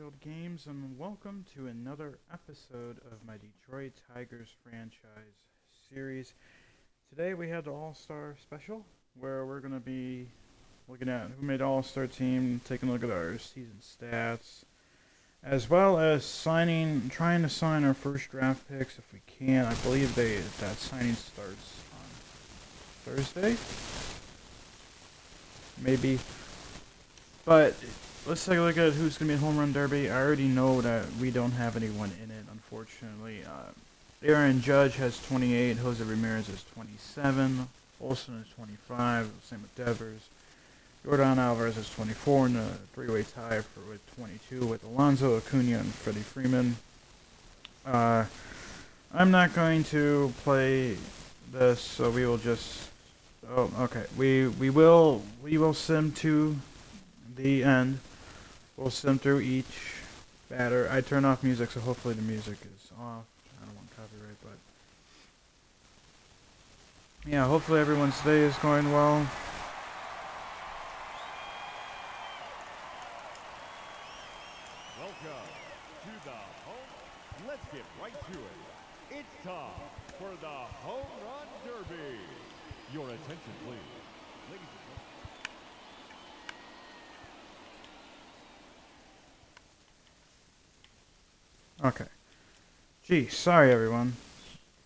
Battlefield Games, and welcome to another episode of my Detroit Tigers franchise series. Today we have the All-Star Special, where we're going to be looking at who made All-Star team, taking a look at our season stats, as well as trying to sign our first draft picks if we can. I believe that signing starts on Thursday, maybe. But let's take a look at who's going to be in Home Run Derby. I already know that we don't have anyone in it, unfortunately. Aaron Judge has 28, Jose Ramirez has 27, Olson is 25, same with Devers. Jordan Alvarez has 24 in a three-way tie with 22 with Alonso, Acuna, and Freddie Freeman. I'm not going to play this, so we will just... Oh, okay. We will sim to the end. We'll sim through each batter. I turn off music, so hopefully the music is off. I don't want copyright, but yeah, hopefully everyone's day is going well. Welcome to the home. Let's get right to it. It's time for the Home Run Derby. Your attention, please. Ladies and Okay. Gee, sorry everyone.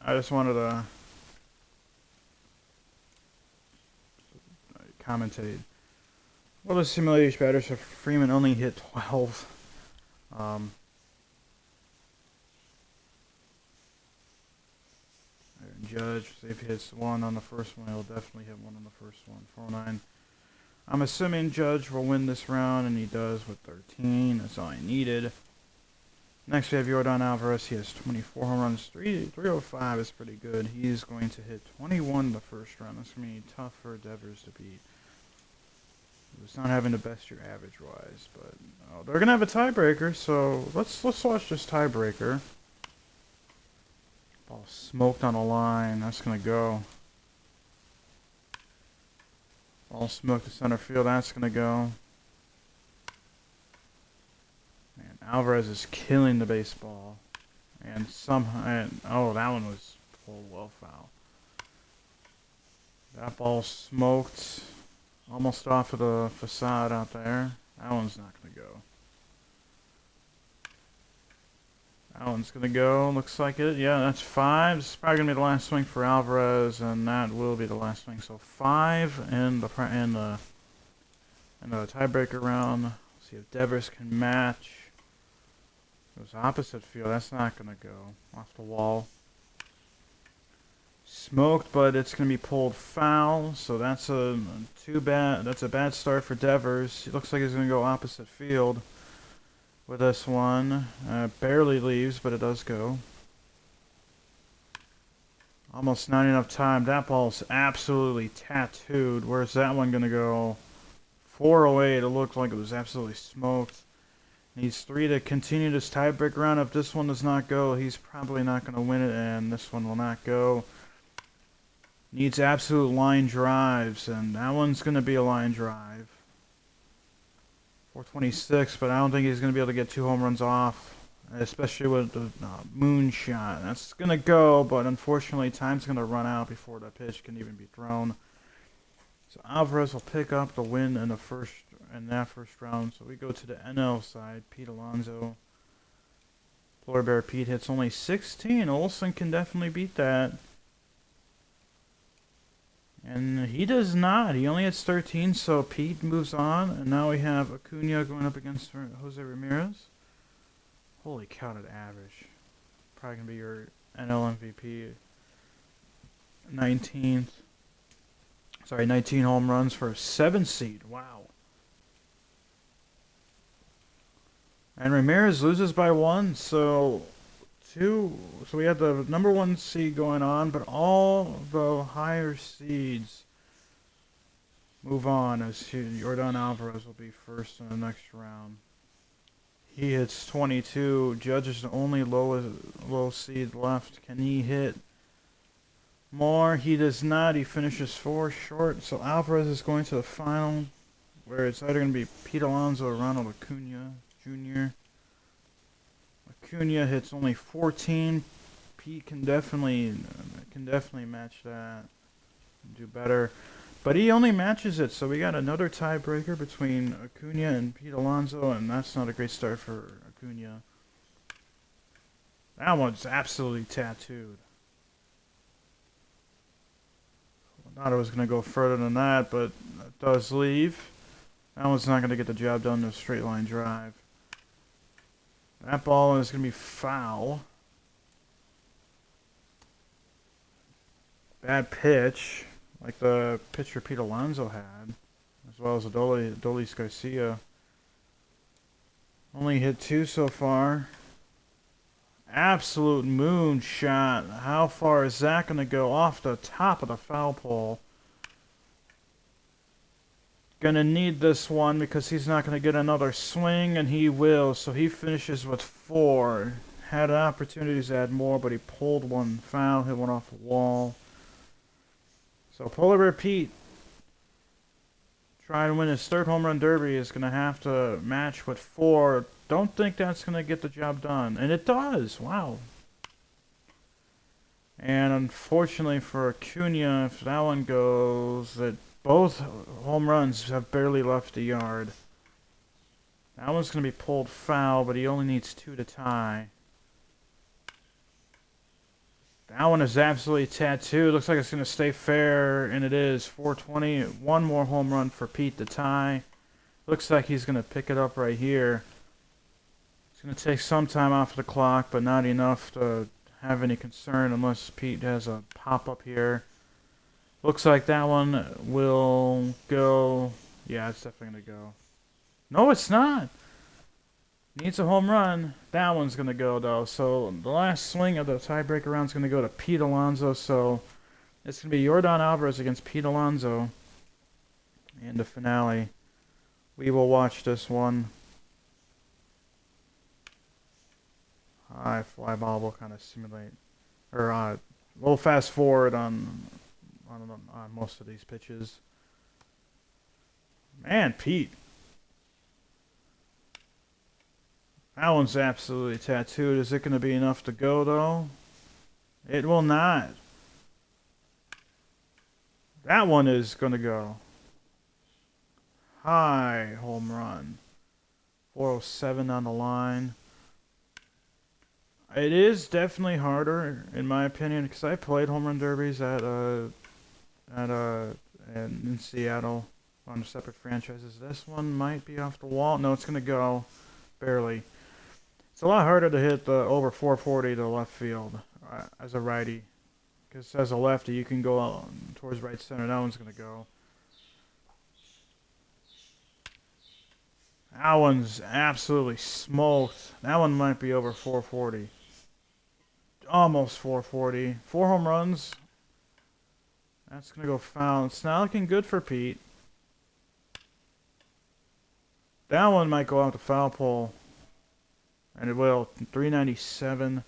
I just wanted to commentate. Well, the simulated batters for Freeman only hit 12. Aaron Judge, if he hits one on the first one, he'll definitely hit one on the first one. 409. I'm assuming Judge will win this round, and he does with 13. That's all I needed. Next we have Jordan Alvarez. He has 24 home runs. 305 is pretty good. He's going to hit 21 in the first round. That's going to be tough for Devers to beat. He's not having the best year average-wise, but they're going to have a tiebreaker, so let's watch this tiebreaker. Ball smoked on a line. That's going to go. Ball smoked to center field. That's going to go. Man, Alvarez is killing the baseball. And oh, that one was pulled well foul. That ball smoked almost off of the facade out there. That one's not going to go. That one's going to go. Looks like it. Yeah, that's 5. This is probably going to be the last swing for Alvarez, and that will be the last swing. So 5 in the tiebreaker round. Let's see if Devers can match. It was opposite field. That's not going to go. Off the wall. Smoked, but it's going to be pulled foul. So that's That's a bad start for Devers. It looks like he's going to go opposite field with this one. Barely leaves, but it does go. Almost not enough time. That ball's absolutely tattooed. Where's that one going to go? 408. It looked like it was absolutely smoked. Needs 3 to continue this tiebreak round. If this one does not go, he's probably not going to win it, and this one will not go. Needs absolute line drives, and that one's going to be a line drive. 426, but I don't think he's going to be able to get 2 home runs off, especially with the moonshot. That's going to go, but unfortunately time's going to run out before the pitch can even be thrown. So Alvarez will pick up the win in that first round. So we go to the NL side. Pete Alonso. Floor Bear Pete hits only 16. Olson can definitely beat that. And he does not. He only hits 13, so Pete moves on. And now we have Acuna going up against Jose Ramirez. Holy cow, that average. Probably going to be your NL MVP. 19 home runs for a 7 seed. Wow. And Ramirez loses by 1, so we have the number 1 seed going on, but all the higher seeds move on as Jordan Alvarez will be first in the next round. He hits 22. Judge is the only low seed left. Can he hit more? He does not. He finishes 4 short. So Alvarez is going to the final, where it's either going to be Pete Alonso or Ronald Acuna Jr. Acuna hits only 14. Pete can definitely match that. Do better. But he only matches it, so we got another tiebreaker between Acuna and Pete Alonso, and that's not a great start for Acuna. That one's absolutely tattooed. I thought it was going to go further than that, but it does leave. That one's not going to get the job done in a straight line drive. That ball is going to be foul. Bad pitch, like the pitcher Pete Alonso had, as well as Adolis Garcia. Only hit 2 so far. Absolute moonshot. How far is that going to go? Off the top of the foul pole. Gonna need this one because he's not going to get another swing, and he will. So he finishes with 4. Had opportunities to add more, but he pulled one foul, hit one off the wall. So Polar Bear Pete, trying to win his 3rd home run derby, is going to have to match with 4. Don't think that's going to get the job done. And it does. Wow. And unfortunately for Acuna, if that one goes, that both home runs have barely left the yard. That one's going to be pulled foul, but he only needs 2 to tie. That one is absolutely tattooed. Looks like it's going to stay fair, and it is. 420. One more home run for Pete to tie. Looks like he's going to pick it up right here. It's going to take some time off the clock, but not enough to have any concern unless Pete has a pop-up here. Looks like that one will go. Yeah, it's definitely going to go. No, it's not. Needs a home run. That one's going to go, though. So the last swing of the tiebreaker round is going to go to Pete Alonso. So it's going to be Yordan Alvarez against Pete Alonso in the finale. We will watch this one. High fly ball will kind of simulate. Or we'll fast forward on most of these pitches. Man, Pete. That one's absolutely tattooed. Is it going to be enough to go, though? It will not. That one is going to go. High home run. 407 on the line. It is definitely harder, in my opinion, because I played home run derbies in Seattle on separate franchises. This one might be off the wall. No, it's going to go. Barely. It's a lot harder to hit the over 440 to left field as a righty. Because as a lefty, you can go towards right center. That one's going to go. That one's absolutely smoked. That one might be over 440. Almost 440. 4 home runs. That's going to go foul. It's not looking good for Pete. That one might go out the foul pole. And it will. 397.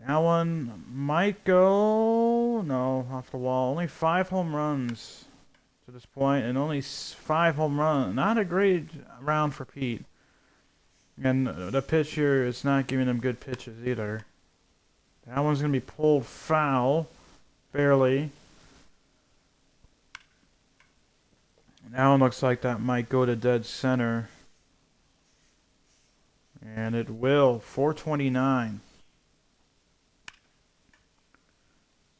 That one might go. No, off the wall. Only 5 home runs to this point, and only 5 home runs. Not a great round for Pete. And the pitcher is not giving him good pitches either. That one's going to be pulled foul. Barely. That one looks like that might go to dead center. And it will. 429.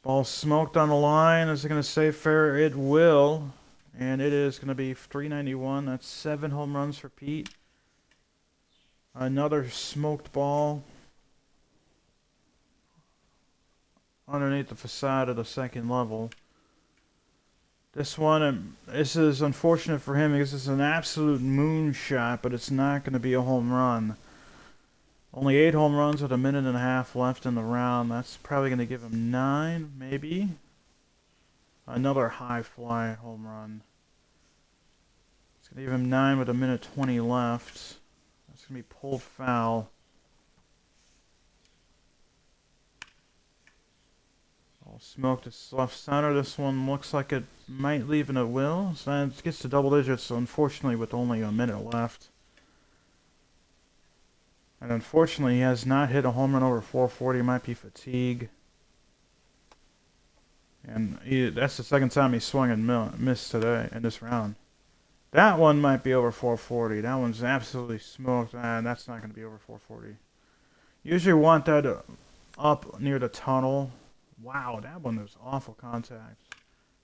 Ball smoked on the line. Is it going to stay fair? It will. And it is going to be 391. That's 7 home runs for Pete. Another smoked ball underneath the facade of the second level. This one, this is unfortunate for him because it's an absolute moonshot, but it's not going to be a home run. Only 8 home runs with a minute and a half left in the round. That's probably going to give him 9, maybe. Another high fly home run. It's going to give him 9 with a minute 20 left. That's going to be pulled foul. All smoked to left center. This one looks like it might leave and it will. So it gets to double digits, so unfortunately with only a minute left. And unfortunately, he has not hit a home run over 440. Might be fatigue. And that's the second time he swung and missed today in this round. That one might be over 440. That one's absolutely smoked. That's not going to be over 440. Usually want that up near the tunnel. Wow, that one was awful contact.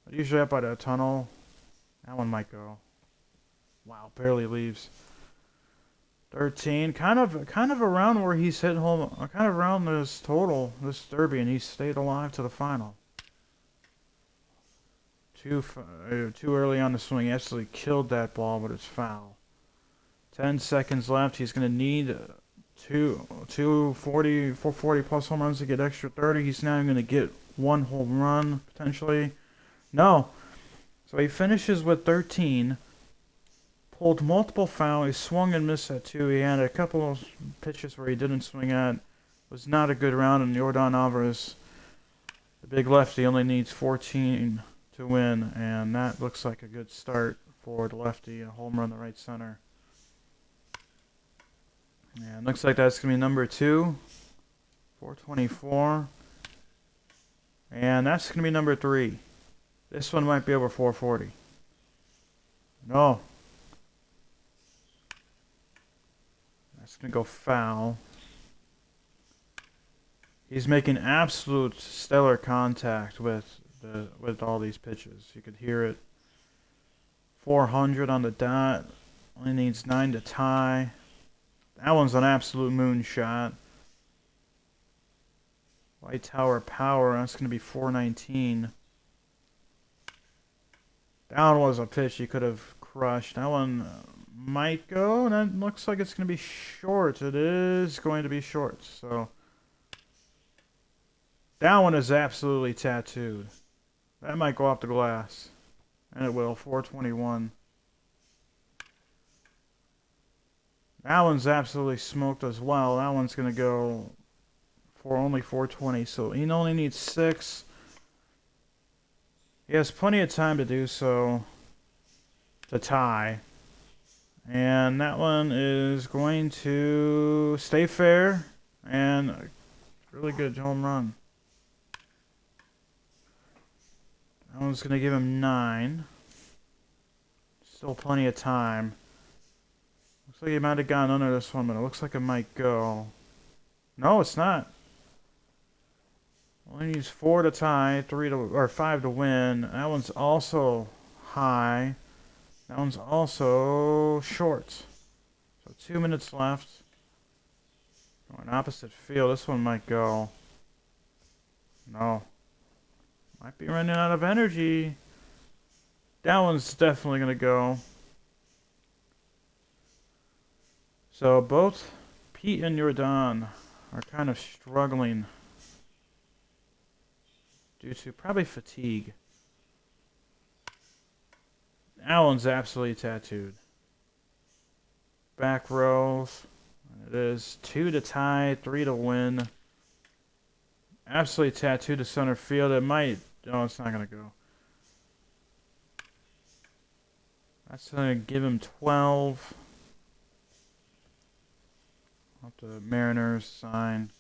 But usually up by the tunnel, that one might go. Wow, barely leaves. 13, kind of around where he's hit home, kind of around this total, this derby, and he stayed alive to the final. Too early on the swing. He absolutely killed that ball, but it's foul. 10 seconds left. He's going to need 440 plus home runs to get extra 30. He's now going to get one home run, potentially. No. So he finishes with 13. Pulled multiple fouls. He swung and missed at 2. He had a couple of pitches where he didn't swing at. Was not a good round, and Yordan Alvarez, the big lefty, only needs 14 to win, and that looks like a good start for the lefty. A home run to right center. And looks like that's going to be number 2, 424. And that's going to be number 3. This one might be over 440. No. That's going to go foul. He's making absolute stellar contact with all these pitches. You could hear it. 400 on the dot. Only needs 9 to tie. That one's an absolute moonshot. White Tower Power. That's going to be 419. That one was a pitch he could have crushed. That one might go, and it looks like it's going to be short. It is going to be short. So that one is absolutely tattooed. That might go off the glass. And it will. 421. That one's absolutely smoked as well. That one's going to go for only 420. So he only needs 6. He has plenty of time to do so to tie. And that one is going to stay fair and a really good home run. That one's going to give him 9. Still plenty of time. Looks like he might have gotten under this one, but it looks like it might go. No, it's not. Only needs 4 to tie, 5 to win. That one's also high. That one's also short. So 2 minutes left. Going opposite field. This one might go. No. Might be running out of energy. That one's definitely going to go. So both Pete and Yordan are kind of struggling due to probably fatigue. That one's absolutely tattooed. Back rows. It is 2 to tie, 3 to win. Absolutely tattooed to center field. It might. Oh, it's not going to go. That's going to give him 12. Up the Mariners sign.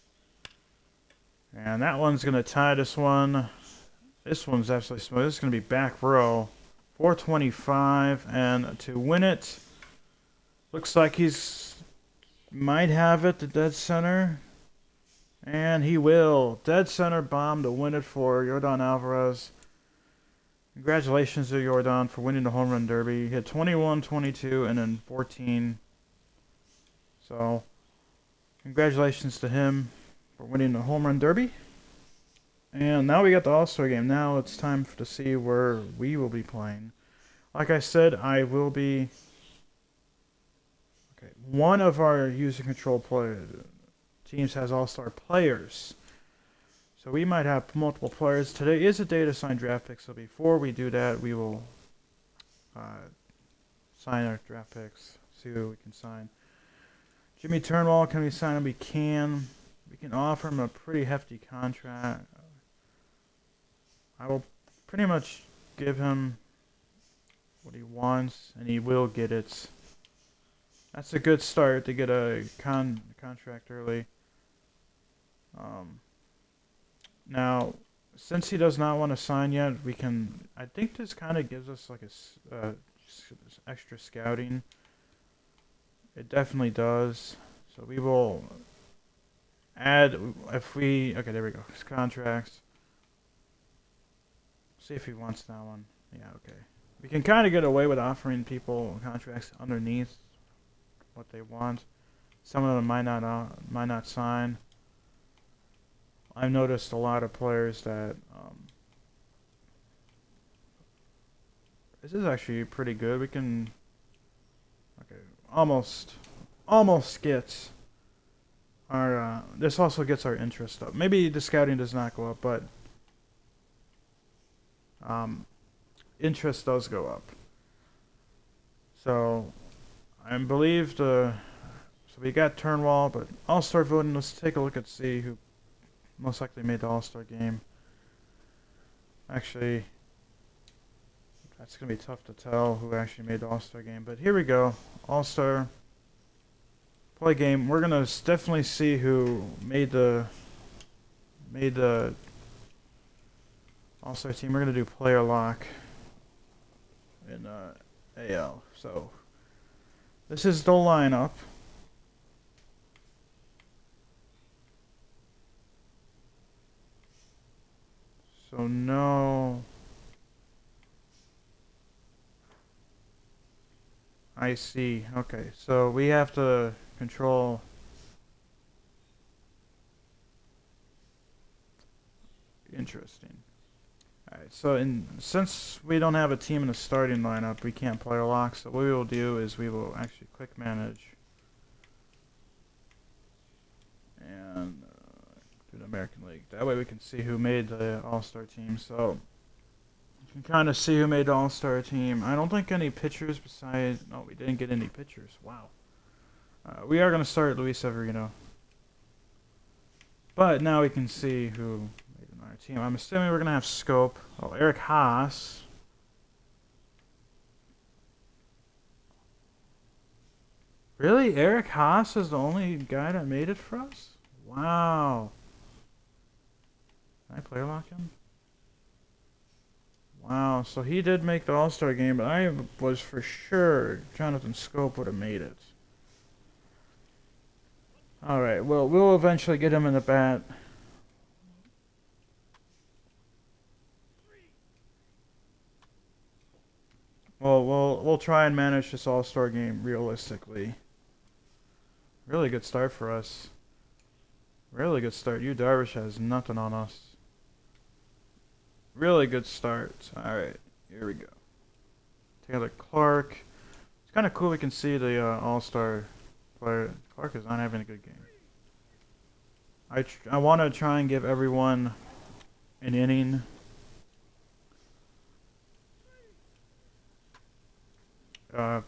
And that one's going to tie this one. This one's absolutely smooth. This is going to be back row. 425. And to win it, looks like he's might have it to dead center. And he will. Dead center bomb to win it for Yordan Alvarez. Congratulations to Yordan for winning the home run derby. He hit 21, 22, and then 14. So, congratulations to him for winning the home run derby. And now we got the All-Star game. Now it's time to see where we will be playing. Like I said, I will be... Okay, one of our user control teams has All-Star players. So we might have multiple players. Today is a day to sign draft picks. So before we do that, we will sign our draft picks. See who we can sign. Jimmy Turnwall, can we sign him? We can. We can offer him a pretty hefty contract. I will pretty much give him what he wants, and he will get it. That's a good start to get a contract early. Um, Now, since he does not want to sign yet, we can. I think this kind of gives us like extra scouting. It definitely does. So we will add if we. Okay, there we go. His contracts. See if he wants that one. Yeah, okay. We can kind of get away with offering people contracts underneath what they want. Some of them might not sign. I've noticed a lot of players that this is actually pretty good. We can okay, almost gets our this also gets our interest up. Maybe the scouting does not go up, but interest does go up. So I believe so we got Turnwall, but All-Star voting. Let's take a look and see who most likely made the All-Star game. Actually, that's going to be tough to tell who actually made the All-Star game. But here we go. All-Star play game. We're going to definitely see who made the All-Star team. We're going to do player lock in AL. So this is the lineup. So no. I see. Okay, so we have to control. Interesting. Alright, so since we don't have a team in the starting lineup, we can't player lock. So what we will do is we will actually click manage and do the American League. That way we can see who made the All-Star team. So you can kind of see who made the All-Star team. I don't think any pitchers besides. No, we didn't get any pitchers. Wow. We are going to start Luis Severino. But now we can see who made another team. I'm assuming we're going to have Scope. Oh, Eric Haas. Really? Eric Haas is the only guy that made it for us? Wow. Can I player lock him? Wow, so he did make the All-Star game, but I was for sure Jonathan Scope would have made it. Alright, well, we'll eventually get him in the bat. Well, we'll try and manage this All-Star game realistically. Really good start for us. Really good start. Yu Darvish has nothing on us. Really good start. Alright, here we go. Taylor Clark. It's kind of cool we can see the All-Star player. Clark is not having a good game. I want to try and give everyone an inning.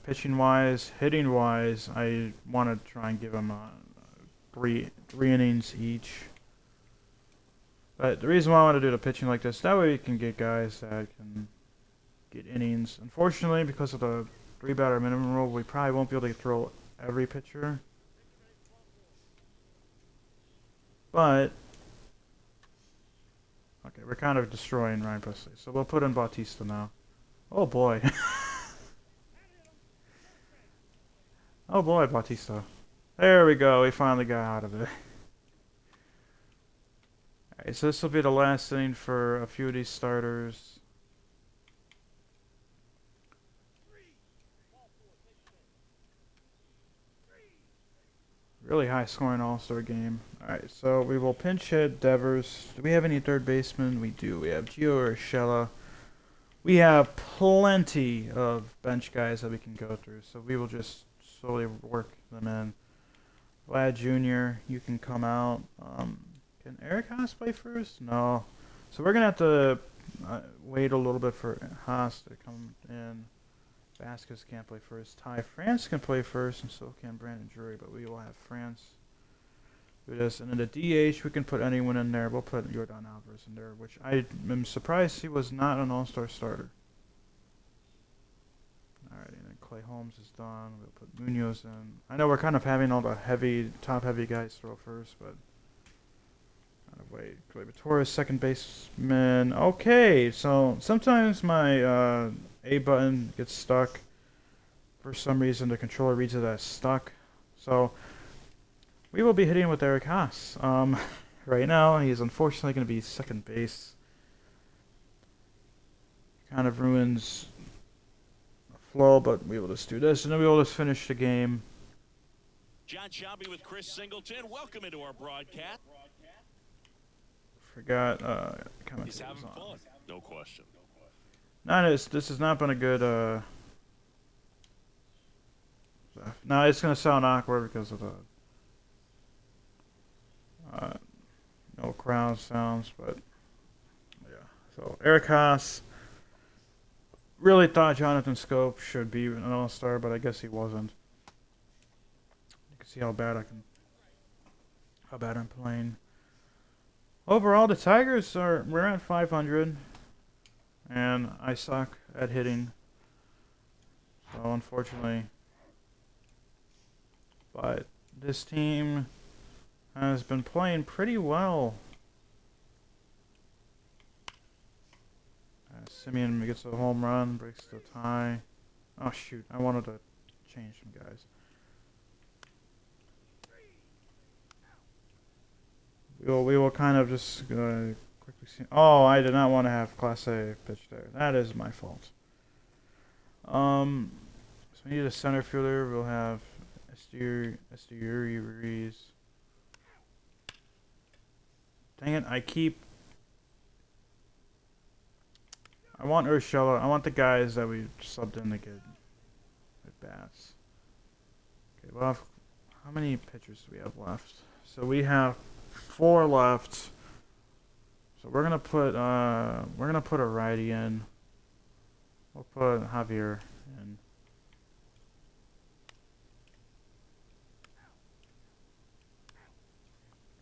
Pitching wise, hitting wise, I want to try and give them three innings each. But the reason why I want to do the pitching like this, that way you can get guys that can get innings. Unfortunately, because of the 3-batter minimum rule, we probably won't be able to throw every pitcher. But okay, we're kind of destroying Ryan Presley, so we'll put in Bautista now. Oh boy. Oh boy, Bautista. There we go, we finally got out of it. Alright, so this will be the last inning for a few of these starters. Really high scoring All-Star game. Alright, so we will pinch hit Devers. Do we have any third basemen? We do. We have Gio Urshela. We have plenty of bench guys that we can go through, so we will just slowly work them in. Vlad Jr., you can come out. Can Eric Haas play first? No. So we're going to have to wait a little bit for Haas to come in. Vasquez can't play first. Ty France can play first, and so can Brandon Drury, but we will have France do this. And then the DH, we can put anyone in there. We'll put Yordan Alvarez in there, which I am surprised he was not an All-Star starter. Alright, and then Clay Holmes is done. We'll put Munoz in. I know we're kind of having all the top heavy guys throw first, but kind of wait. Gleyber Torres, second baseman. Okay, so sometimes my A button gets stuck. For some reason, the controller reads it as stuck. So we will be hitting with Eric Haas. Right now, he's unfortunately going to be second base. Kind of ruins the flow, but we will just do this, and then we will just finish the game. John Shelby with Chris Singleton. Welcome into our broadcast. Forgot, He's having fun. No question. This has not been a good, no, it's going to sound awkward because of the, no crowd sounds, but, yeah. So, Eric Haas really thought Jonathan Scope should be an all-star, but I guess he wasn't. You can see how bad I'm playing. Overall, the Tigers we're at 500, and I suck at hitting. So unfortunately, but this team has been playing pretty well. Simeon gets a home run, breaks the tie. Oh shoot, I wanted to change some guys. We will kind of just quickly see. Oh, I did not want to have Class A pitch there. That is my fault. So we need a center fielder. We'll have Esteury Ruiz. Dang it, I want Urshela. I want the guys that we subbed in to get at bats. Okay, well, how many pitchers do we have left? So we have 4 left. So we're gonna put a righty in. We'll put Javier in.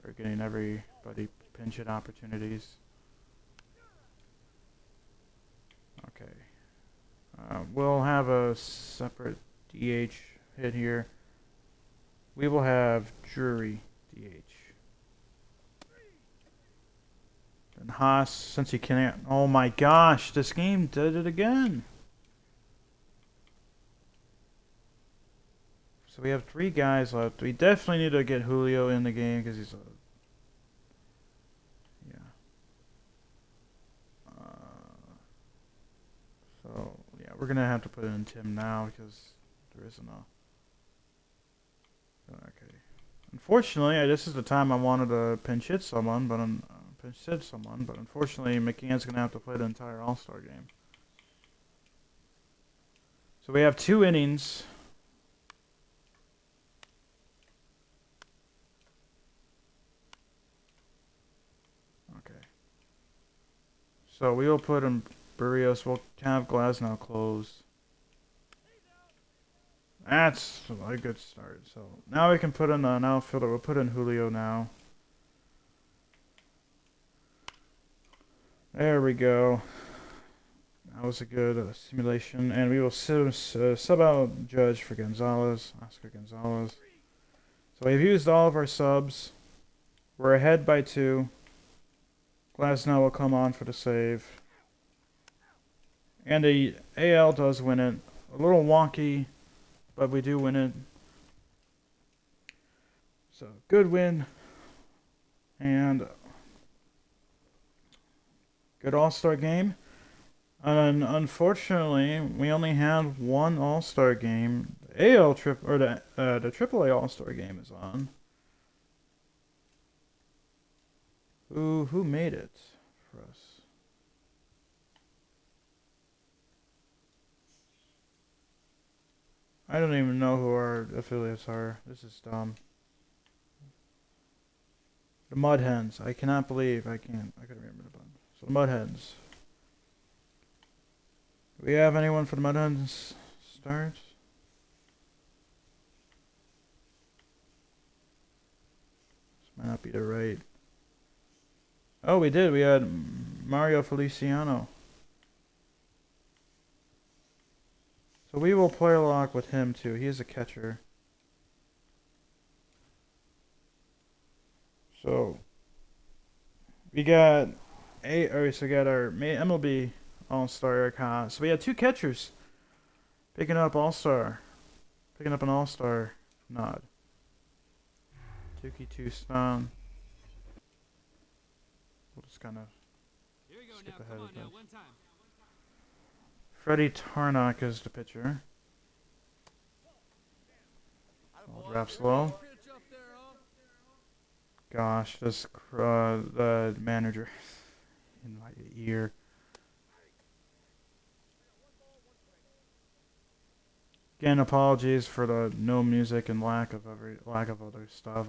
We're getting everybody pinch hit opportunities. Okay. We'll have a separate DH hit here. We will have Drury DH. And Haas, since he can't... Oh my gosh, this game did it again. So we have 3 guys left. We definitely need to get Julio in the game because he's a... Yeah. So, yeah, we're going to have to put in Tim now because there isn't a... Okay. Unfortunately, this is the time I wanted to pinch hit someone, but unfortunately, McCann's going to have to play the entire All-Star game. So we have 2 innings. Okay. So we will put in Barrios. We'll have Glasnow close. That's a good start. So now we can put in an outfielder. We'll put in Julio now. There we go. That was a good simulation. And we will sub out Judge for Gonzalez. Oscar Gonzalez. So we've used all of our subs. We're ahead by 2. Glasnow will come on for the save. And the AL does win it. A little wonky, but we do win it. So, good win. And good All-Star game. And unfortunately, we only had 1 All-Star game. The AAA All-Star game is on. Who made it for us? I don't even know who our affiliates are. This is dumb. The Mud Hens. I cannot believe I couldn't remember the button. So the Mud Hens. Do we have anyone for the Mud Hens start? This might not be the right. Oh, we did. We had Mario Feliciano. So So we will play lock with him too. He is a catcher. So we got so we got our MLB All-Star Eric Haas. So we had two catchers picking up All-Star. Picking up an All-Star nod. Tuki Tucson. We'll just kind of skip ahead of this. Freddie Tarnock is the pitcher. We'll draft slow. Gosh, this the manager in my ear. Again, apologies for the no music and lack of other stuff.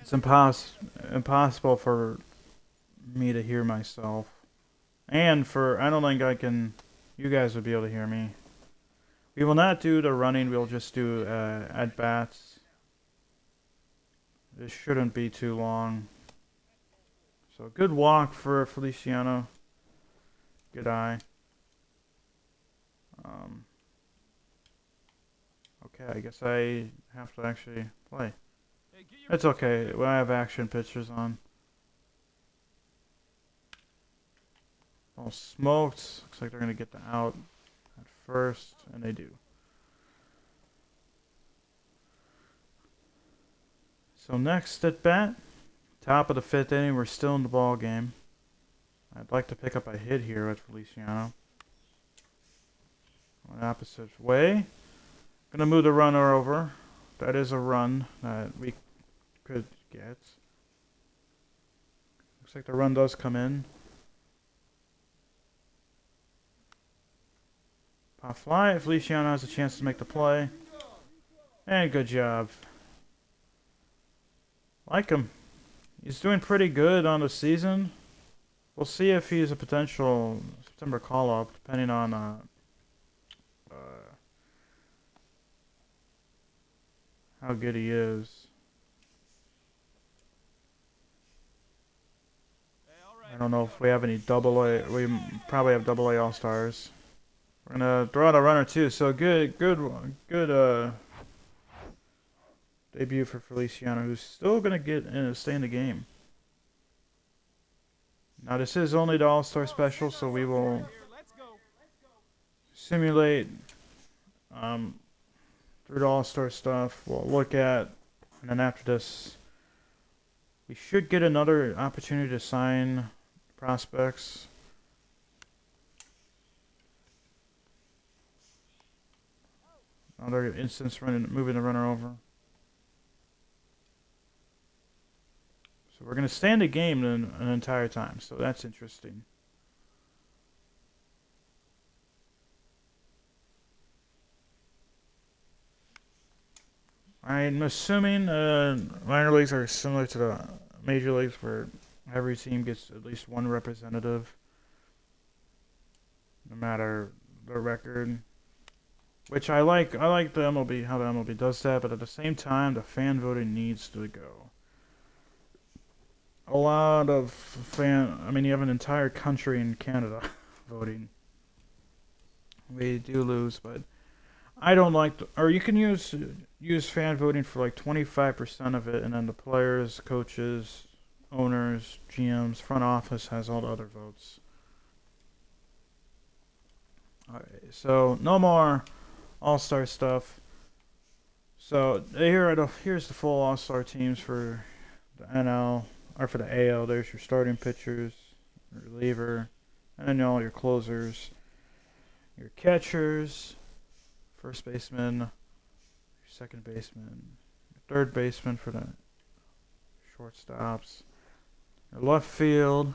It's impossible for me to hear myself, and I don't think you guys would be able to hear me. We will not do the running. We'll just do at bats. This shouldn't be too long. So good walk for Feliciano. Good eye. Okay, I guess I have to actually play. It's okay. When I have action pictures on. All smoked. Looks like they're gonna get the out at first, and they do. So next at bat, top of the 5th inning, we're still in the ball game. I'd like to pick up a hit here with Feliciano. An opposite way. Gonna move the runner over. That is a run that we could get. Looks like the run does come in. Pop fly. Feliciano has a chance to make the play. And good job. Like him. He's doing pretty good on the season. We'll see if he's a potential September call-up, depending on how good he is. I don't know if we have any double-A. We probably have double-A All-Stars. We're gonna throw out a runner too. So good debut for Feliciano, who's still gonna stay in the game. Now this is only the All-Star special, so we will simulate through the All-Star stuff. We'll look at, and then after this, we should get another opportunity to sign prospects. Another instance moving the runner over. So we're going to stay in the game an entire time, so that's interesting. I'm assuming minor leagues are similar to the major leagues, where every team gets at least one representative, no matter the record. Which I like the MLB, how the MLB does that, but at the same time, the fan voting needs to go. A lot of you have an entire country in Canada voting. We do lose, but I don't like, or you can use fan voting for like 25% of it, and then the players, coaches, owners, GMs, front office has all the other votes. Alright, so no more All-Star stuff. So here's the full All-Star teams for the NL, or for the AL. There's your starting pitchers, your reliever, and then all your closers, your catchers, first baseman, your second baseman, your third baseman for the shortstops, your left field,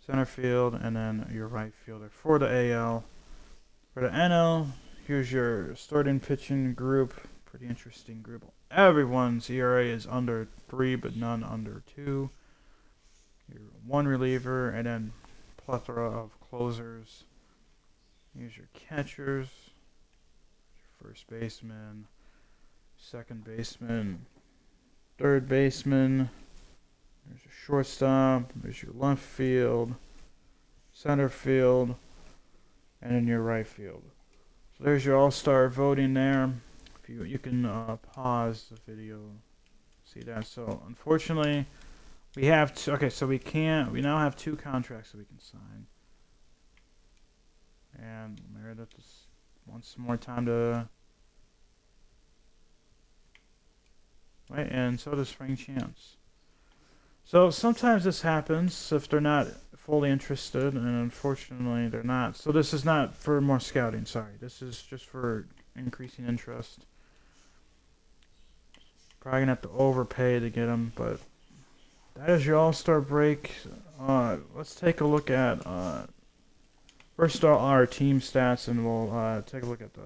center field, and then your right fielder for the AL. For the NL, here's your starting pitching group. Pretty interesting group. Everyone's ERA is under 3, but none under 2. Your one reliever, and then plethora of closers. Here's your catchers, your first baseman, second baseman, third baseman. There's your shortstop. There's your left field, center field, and in your right field. So there's your all-star voting there. If you can pause the video, see that. So unfortunately, we have to, okay. So we now have 2 contracts that we can sign. And Meredith just wants some more time to wait, and so does Spring Chance. So sometimes this happens if they're not fully interested, and unfortunately they're not. So this is not for more scouting, sorry. This is just for increasing interest. Probably gonna have to overpay to get them, but that is your All-Star break. Let's take a look at first our team stats, and we'll take a look at the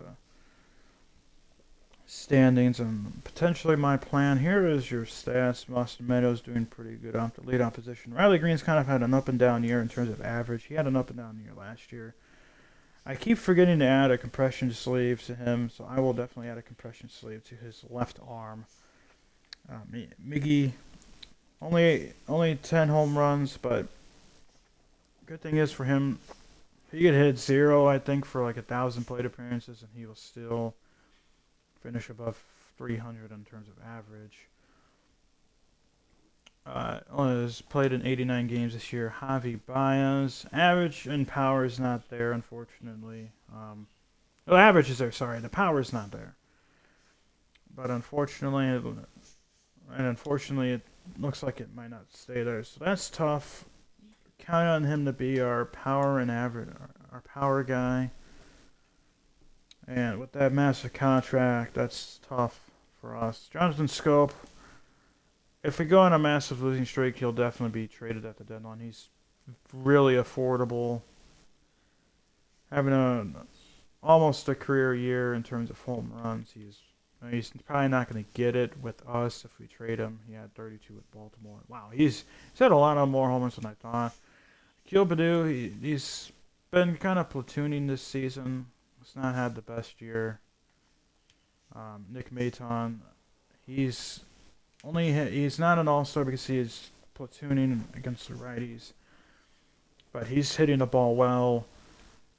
standings and potentially my plan. Here is your stats. Boston Meadows doing pretty good off the leadoff position. Riley Green's kind of had an up and down year in terms of average. He had an up and down year last year. I keep forgetting to add a compression sleeve to him, so I will definitely add a compression sleeve to his left arm. Miggy, only 10 home runs, but good thing is for him, he could hit 0, I think, for like 1,000 plate appearances, and he will still finish above 300 in terms of average. Has played in 89 games this year. Javi Baez, average and power is not there, unfortunately. The average is there, sorry. The power is not there. But unfortunately, it looks like it might not stay there. So that's tough. Count on him to be our power and average, our power guy. And with that massive contract, that's tough for us. Jonathan Scope, if we go on a massive losing streak, he'll definitely be traded at the deadline. He's really affordable. Having almost a career year in terms of home runs. He's probably not going to get it with us if we trade him. He had 32 with Baltimore. Wow, he's had a lot of more home runs than I thought. Akil Baddoo, he's been kind of platooning this season. He's not had the best year. Nick Maton, he's not an all-star because he is platooning against the righties, but he's hitting the ball well.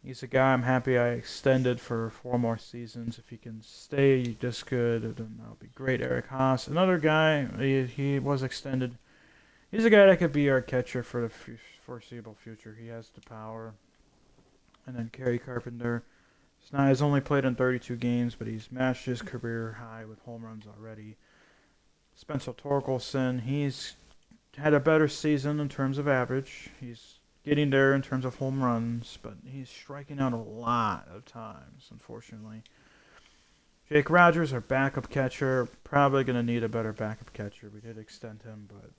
He's a guy I'm happy I extended for 4 more seasons. If he can stay this good, then that'll be great. Eric Haas, another guy, he was extended. He's a guy that could be our catcher for the foreseeable future. He has the power. And then Kerry Carpenter. He's only played in 32 games, but he's matched his career high with home runs already. Spencer Torkelson, he's had a better season in terms of average. He's getting there in terms of home runs, but he's striking out a lot of times, unfortunately. Jake Rogers, our backup catcher, probably going to need a better backup catcher. We did extend him, but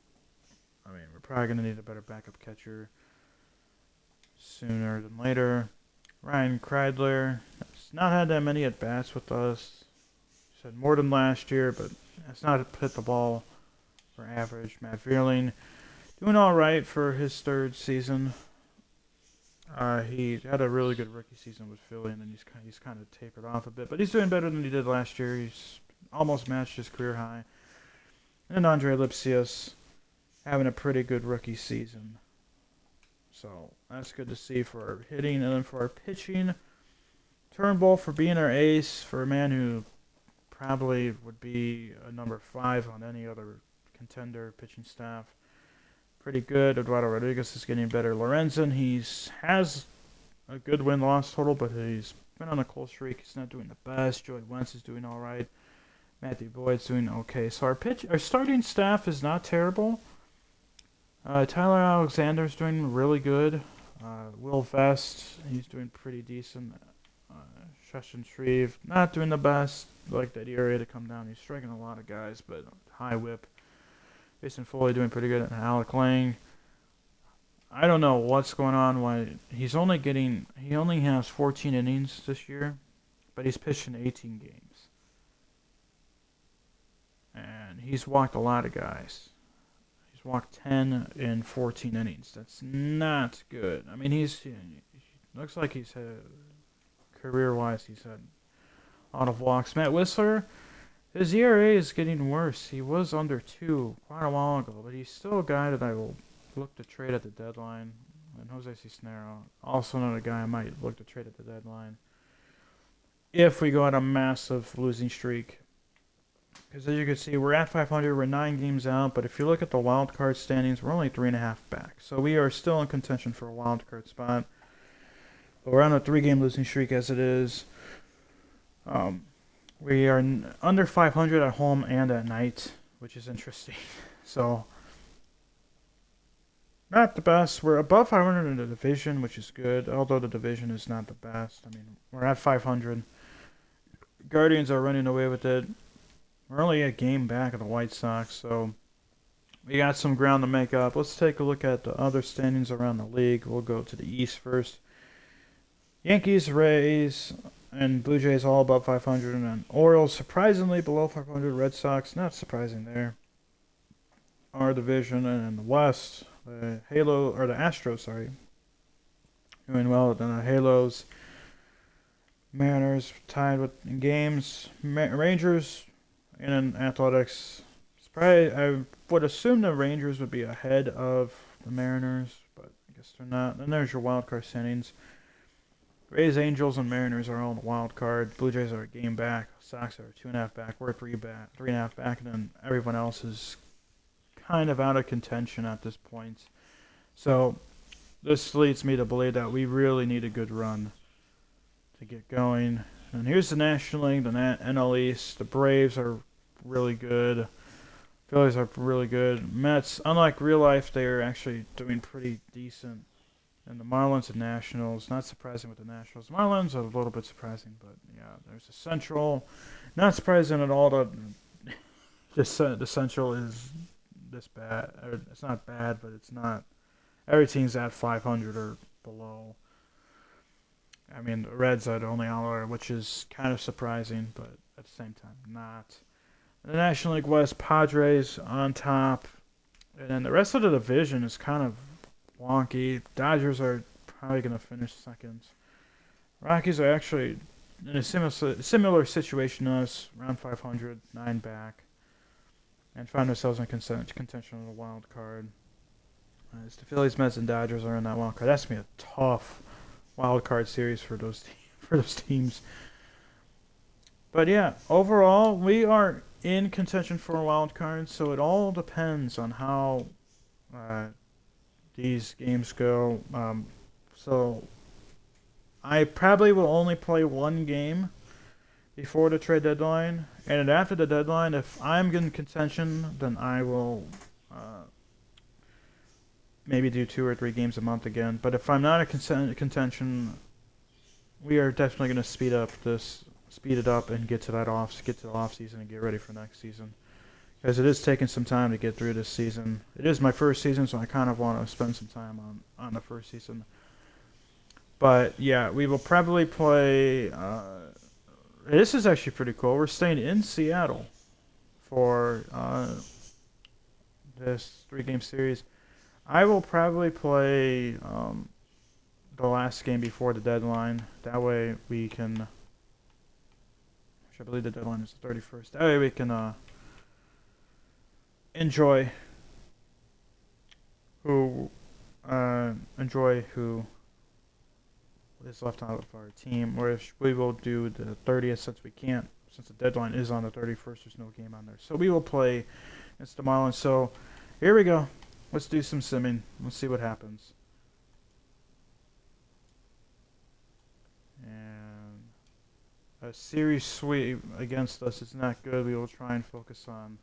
we're probably going to need a better backup catcher sooner than later. Ryan Kreidler has not had that many at-bats with us. He's had more than last year, but has not hit the ball for average. Matt Vierling, doing all right for his 3rd season. He had a really good rookie season with Philly, and then he's kind of tapered off a bit. But he's doing better than he did last year. He's almost matched his career high. And Andre Lipsius having a pretty good rookie season. So that's good to see for our hitting. And then for our pitching, Turnbull for being our ace, for a man who probably would be a number 5 on any other contender pitching staff. Pretty good. Eduardo Rodriguez is getting better. Lorenzen, has a good win-loss total, but he's been on a cold streak. He's not doing the best. Joey Wentz is doing all right. Matthew Boyd's doing okay. So our starting staff is not terrible. Tyler Alexander's doing really good. Will Vest, he's doing pretty decent. Sheshan Shreve, not doing the best. Like that area to come down. He's striking a lot of guys, but high whip. Jason Foley doing pretty good. And Alec Lang, I don't know what's going on. Why he only has 14 innings this year, but he's pitched in 18 games. And he's walked a lot of guys. He's walked 10 in 14 innings. That's not good. He looks like he's had, career-wise, he's had a lot of walks. Matt Whistler, his ERA is getting worse. He was under 2 quite a while ago, but he's still a guy that I will look to trade at the deadline. and Jose Cisnero. Also another guy I might look to trade at the deadline if we go on a massive losing streak. Because as you can see, we're at 500, we're 9 games out, but if you look at the wild card standings, we're only 3.5 back. So we are still in contention for a wild card spot. But we're on a 3-game losing streak as it is. We are under 500 at home and at night, which is interesting. So, not the best. We're above 500 in the division, which is good, although the division is not the best. I mean, we're at 500. Guardians are running away with it. We're only a game back of the White Sox, so we got some ground to make up. Let's take a look at the other standings around the league. We'll go to the East first. Yankees, Rays, and Blue Jays all above 500, and Orioles surprisingly below 500. Red Sox, not surprising there. Our division, and in the West, the Astros, doing well. Then the Halos, Mariners tied with games. Rangers and in Athletics. I would assume the Rangers would be ahead of the Mariners, but I guess they're not. Then there's your wild card standings. Rays, Angels, and Mariners are all in the wild card. Blue Jays are a game back. Sox are 2.5 back. We're 3.5 back, and then everyone else is kind of out of contention at this point. So this leads me to believe that we really need a good run to get going. And here's the National League, the NL East. The Braves are really good. Phillies are really good. Mets, unlike real life, they are actually doing pretty decent. And the Marlins and Nationals, not surprising with the Nationals. Marlins are a little bit surprising, but yeah, there's the Central. Not surprising at all that the Central is this bad. It's not bad, but it's not. Every team's at 500 or below. I mean, the Reds are the only outlier, which is kind of surprising, but at the same time, not. The National League West, Padres on top. And then the rest of the division is kind of wonky. Dodgers are probably going to finish second. Rockies are actually in a similar situation to us, around 500, 9 back. And find themselves in contention on the wild card. As the Phillies, Mets, and Dodgers are in that wild card. That's going to be a tough wild card series for those teams. But yeah, overall, we are in contention for a wild card, so it all depends on how these games go. So I probably will only play one game before the trade deadline, and after the deadline, if I'm in contention, then I will maybe do 2 or 3 games a month again. But if I'm not in contention, we are definitely going to speed it up and get to the off season and get ready for next season, because it is taking some time to get through this season. It is my first season, so I kind of want to spend some time on the first season. But yeah, we will probably play. This is actually pretty cool. We're staying in Seattle for this 3-game series. I will probably play the last game before the deadline. That way we can. I believe the deadline is the 31st. That way we can enjoy who is left out of our team, or if we will do the 30th since the deadline is on the 31st. There's no game on there, so we will play against the Marlins. So here we go. Let's do some simming. Let's see what happens. And a series sweep against us is not good. We will try and focus on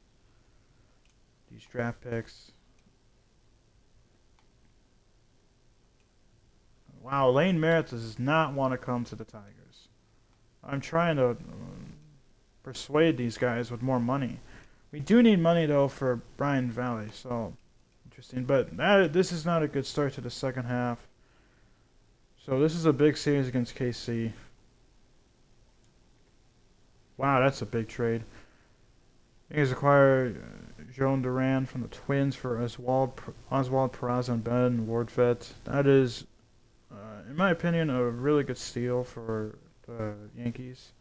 these draft picks. Wow, Lane Merritt does not want to come to the Tigers. I'm trying to persuade these guys with more money. We do need money, though, for Brian Valley, so interesting. But this is not a good start to the second half. So this is a big series against KC. Wow, that's a big trade. Yankees acquire Joan Duran from the Twins for Oswald Peraza and Ben Wardvet. That is, in my opinion, a really good steal for the Yankees.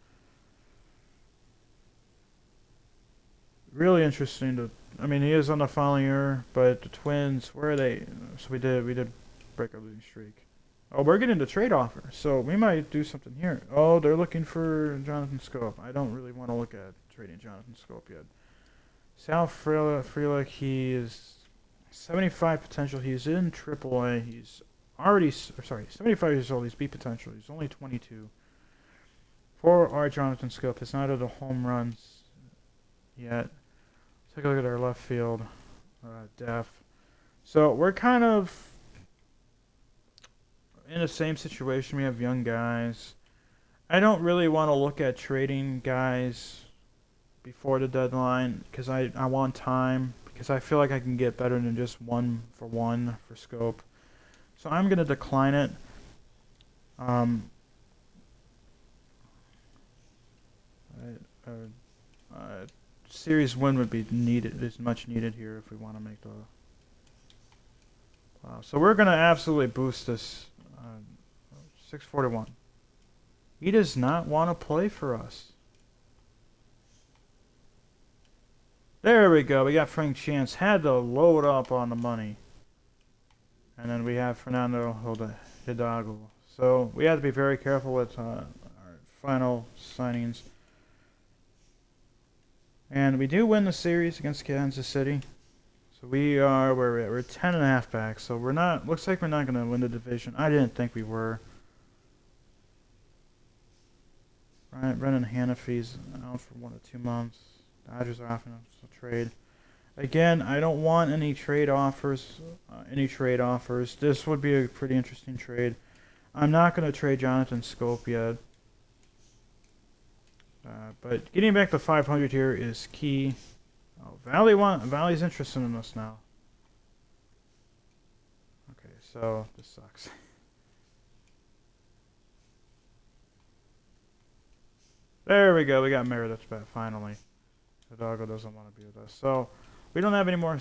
Really interesting. He is on the following year, but the Twins, where are they? So we did break our losing streak. Oh, we're getting the trade offer, so we might do something here. Oh, they're looking for Jonathan Scope. I don't really want to look at trading Jonathan Scope yet. Sal Frelick, he is 75 potential. He's in AAA. He's already, 75 years old. He's B potential. He's only 22. For our Jonathan Scope, has not had a home runs yet. Take a look at our left field depth. So we're kind of in the same situation. We have young guys. I don't really want to look at trading guys before the deadline because I want time, because I feel like I can get better than just 1-for-1 for Scope. So I'm going to decline it. Series win would be needed, is much needed here if we want to make the. So we're going to absolutely boost this. 641. He does not want to play for us. There we go. We got Frank Chance. Had to load up on the money. And then we have Fernando Hidalgo. So we have to be very careful with our final signings. And we do win the series against Kansas City. So we are where we're at. We're 10.5 back. So we're not. Looks like we're not going to win the division. I didn't think we were. Right, Brennan Hanafy's out for 1 to 2 months. Dodgers are offering us a trade. Again, I don't want any trade offers. This would be a pretty interesting trade. I'm not going to trade Jonathan Scope yet. But getting back to 500 here is key. Oh, Valley's interested in us now. Okay, so this sucks. There we go. We got Meredith's bet finally. Hidalgo doesn't want to be with us. So we don't have any more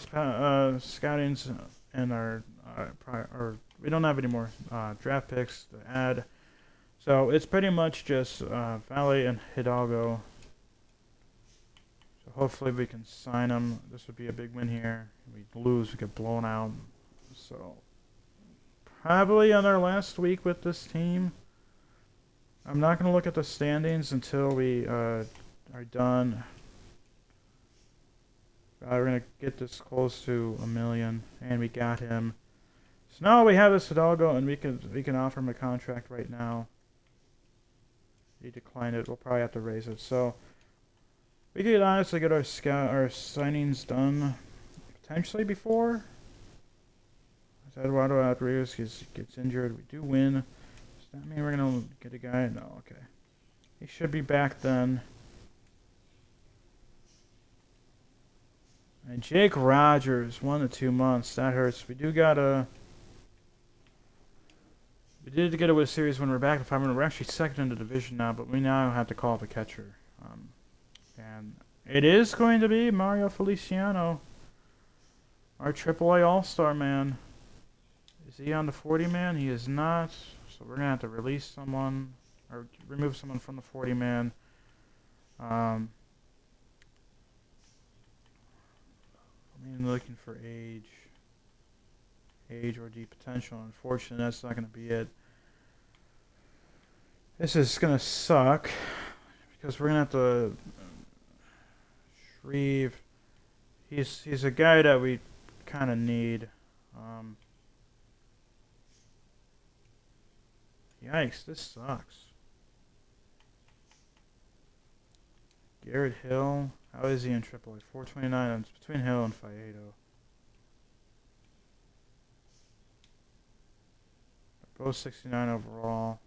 scoutings in our we don't have any more draft picks to add. So it's pretty much just Valley and Hidalgo. So hopefully we can sign them. This would be a big win here. We lose, we get blown out. So probably on our last week with this team. I'm not going to look at the standings until we are done. We're going to get this close to 1 million, and we got him. So now we have this Hidalgo, and we can offer him a contract right now. He declined it. We'll probably have to raise it. So we could honestly get our signings done potentially before. Eduardo Rodriguez gets injured. We do win. Does that mean we're going to get a guy? No, okay. He should be back then. And Jake Rogers, 1 to 2 months. That hurts. We did get a series when we're back to 500. We're actually second in the division now, but we now have to call up a catcher. And it is going to be Mario Feliciano, our AAA All-Star man. Is he on the 40-man? He is not. So we're going to have to release someone or remove someone from the 40-man. I'm looking for age or D potential. Unfortunately, that's not going to be it. This is going to suck because we're going to have to Shreve. He's a guy that we kind of need. Yikes, this sucks. Garrett Hill. How is he in AAA? 429. It's between Hill and Faedo. Both 69 overall.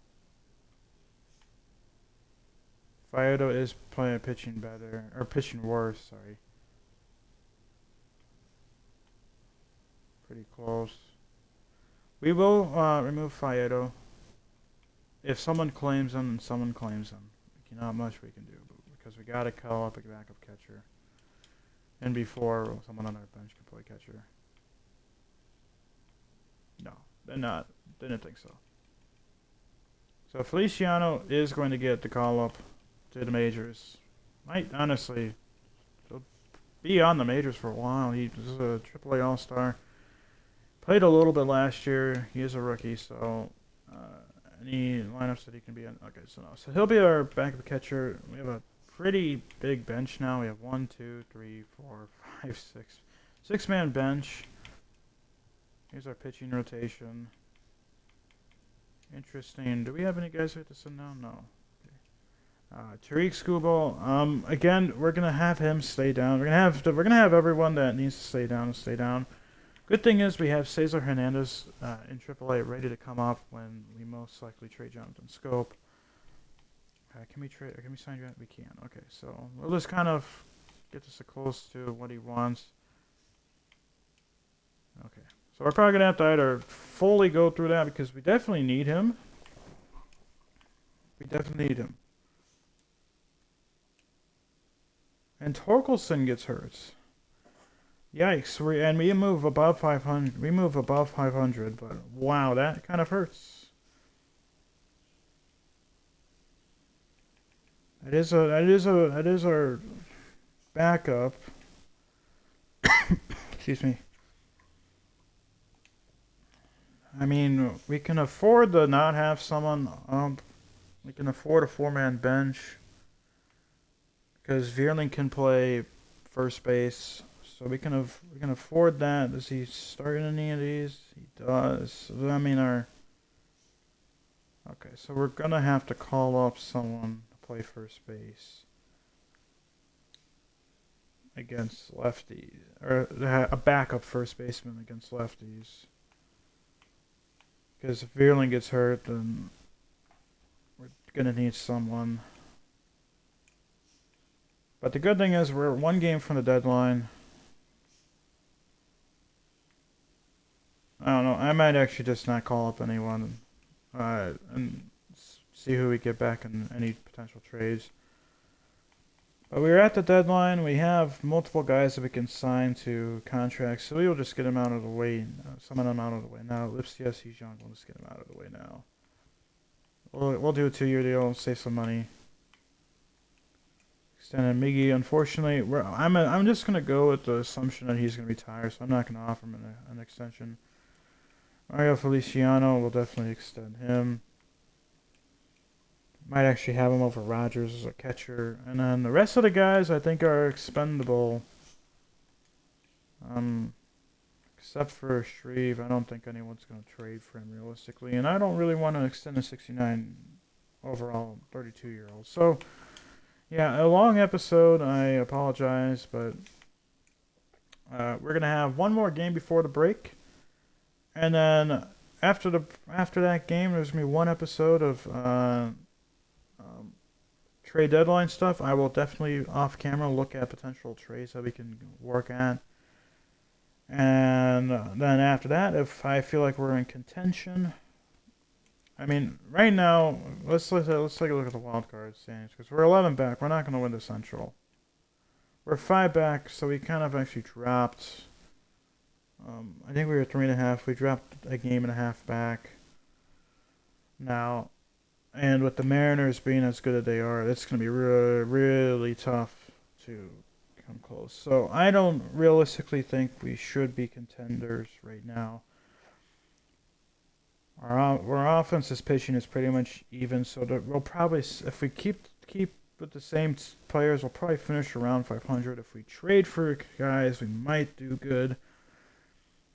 Faedo is pitching better, or pitching worse, sorry. Pretty close. We will remove Faedo. If someone claims him, then someone claims him. Not much we can do, because we got to call up a backup catcher. And before someone on our bench can play catcher. No, they're not. Didn't think so. So Feliciano is going to get the call up to the majors. Might honestly be on the majors for a while. He's a AAA All-Star. Played a little bit last year. He is a rookie, so any lineups that he can be in. Okay, so no. So he'll be our backup catcher. We have a pretty big bench now. We have 1, 2, 3, 4, 5, 6. 6-man bench. Here's our pitching rotation. Interesting. Do we have any guys we have to send down? No. Tariq Skubal. Again, we're gonna have him stay down. We're gonna have everyone that needs to stay down stay down. Good thing is we have Cesar Hernandez in AAA ready to come up when we most likely trade Jonathan Scope. Can we sign you? We can. Okay, so we'll just kind of get this close to what he wants. Okay, so we're probably gonna have to either fully go through that because we definitely need him. We definitely need him. And Torkelson gets hurt. Yikes! We move above 500. We move above 500, but wow, that kind of hurts. That is our backup. Excuse me. I mean, we can afford to not have someone. We can afford a 4-man bench because Vierling can play first base. So we can afford that. Does he start in any of these? He does. So, I mean, okay, so we're gonna have to call up someone to play first base against lefties, or a backup first baseman against lefties. Because if Vierling gets hurt, then we're gonna need someone. But the good thing is we're 1 game from the deadline. I don't know. I might actually just not call up anyone and see who we get back in any potential trades. But we're at the deadline. We have multiple guys that we can sign to contracts, so we will just get them out of the way. Some of them out of the way now. Lips, yes, he's young. We'll just get him out of the way now. We'll do a 2-year deal, save some money. Extended Miggy. Unfortunately, I'm just gonna go with the assumption that he's gonna retire, so I'm not gonna offer him an extension. Mario Feliciano will definitely extend him. Might actually have him over Rogers as a catcher. And then the rest of the guys I think are expendable. Except for Shreve. I don't think anyone's going to trade for him realistically. And I don't really want to extend a 69 overall 32-year-old. So, yeah, a long episode. I apologize. But we're going to have one more game before the break. And then after that game, there's going to be one episode of trade deadline stuff. I will definitely off camera look at potential trades that we can work at. And then after that, if I feel like we're in contention, I mean, right now, let's take a look at the wild card standings because we're 11 back. We're not going to win the Central. We're 5 back, so we kind of actually dropped. I think we were 3.5. We dropped a game and a half back. Now, and with the Mariners being as good as they are, it's going to be really, really tough to come close. So I don't realistically think we should be contenders right now. Our offense's pitching is pretty much even, so that we'll probably, if we keep with the same players, we'll probably finish around 500. If we trade for guys, we might do good.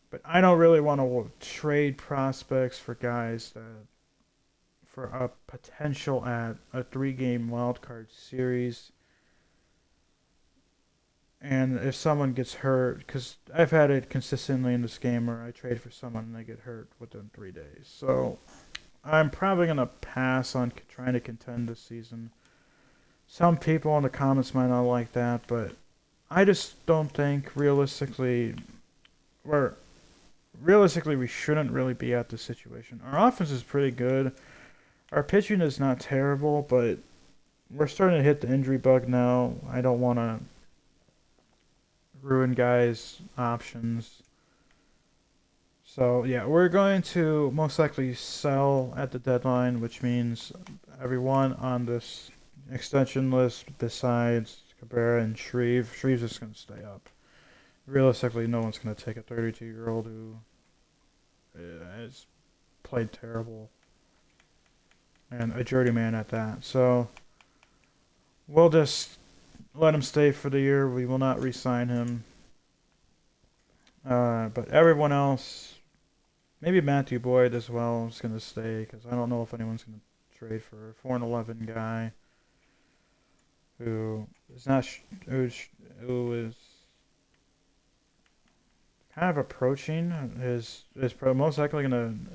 But I don't really want to trade prospects for guys for a potential at a 3-game wildcard series. And if someone gets hurt, because I've had it consistently in this game where I trade for someone and they get hurt within 3 days. So I'm probably going to pass on trying to contend this season. Some people in the comments might not like that, but I just don't think realistically we shouldn't really be at this situation. Our offense is pretty good. Our pitching is not terrible, but we're starting to hit the injury bug now. I don't want to ruin guys' options. So, yeah, we're going to most likely sell at the deadline, which means everyone on this extension list besides Cabrera and Shreve's just going to stay up. Realistically, no one's going to take a 32-year-old who has played terrible. And a journeyman at that. So we'll just let him stay for the year. We will not re-sign him. But everyone else, maybe Matthew Boyd as well, is going to stay because I don't know if anyone's going to trade for a 4-11 guy who is not who is kind of approaching his most likely going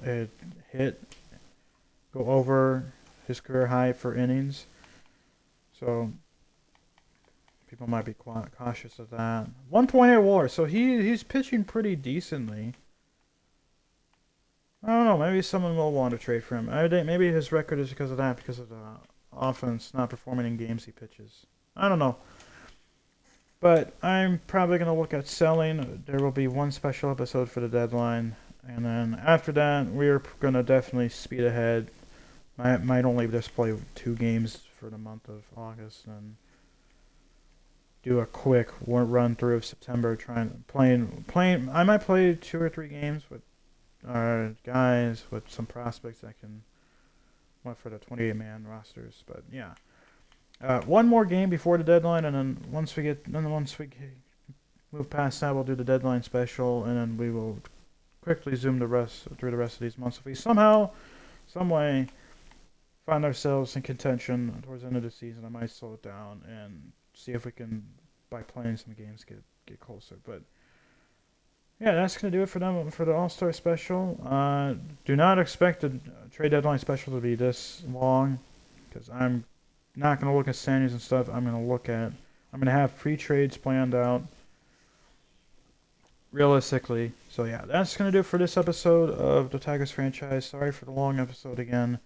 to go over his career high for innings. So people might be cautious of that. 1.8 WAR, so he's pitching pretty decently. I don't know. Maybe someone will want to trade for him. Maybe his record is because of that, because of the offense not performing in games he pitches. I don't know. But I'm probably going to look at selling. There will be one special episode for the deadline. And then after that, we're going to definitely speed ahead. I might only just play 2 games for the month of August and do a quick run through of September. Playing. I might play 2 or 3 games with guys with some prospects that can went for the 28-man rosters. But yeah, one more game before the deadline, and then once we move past that, we'll do the deadline special, and then we will quickly zoom through the rest of these months. If we somehow, some way, find ourselves in contention towards the end of the season, I might slow it down and see if we can, by playing some games, get closer. But yeah, that's going to do it for the All-Star special. Do not expect the trade deadline special to be this long, because I'm not going to look at standings and stuff. I'm going to have pre-trades planned out realistically. So yeah, that's going to do it for this episode of the Tigers franchise. Sorry for the long episode again.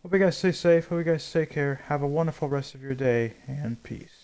Hope you guys stay safe. Hope you guys take care. Have a wonderful rest of your day, and peace.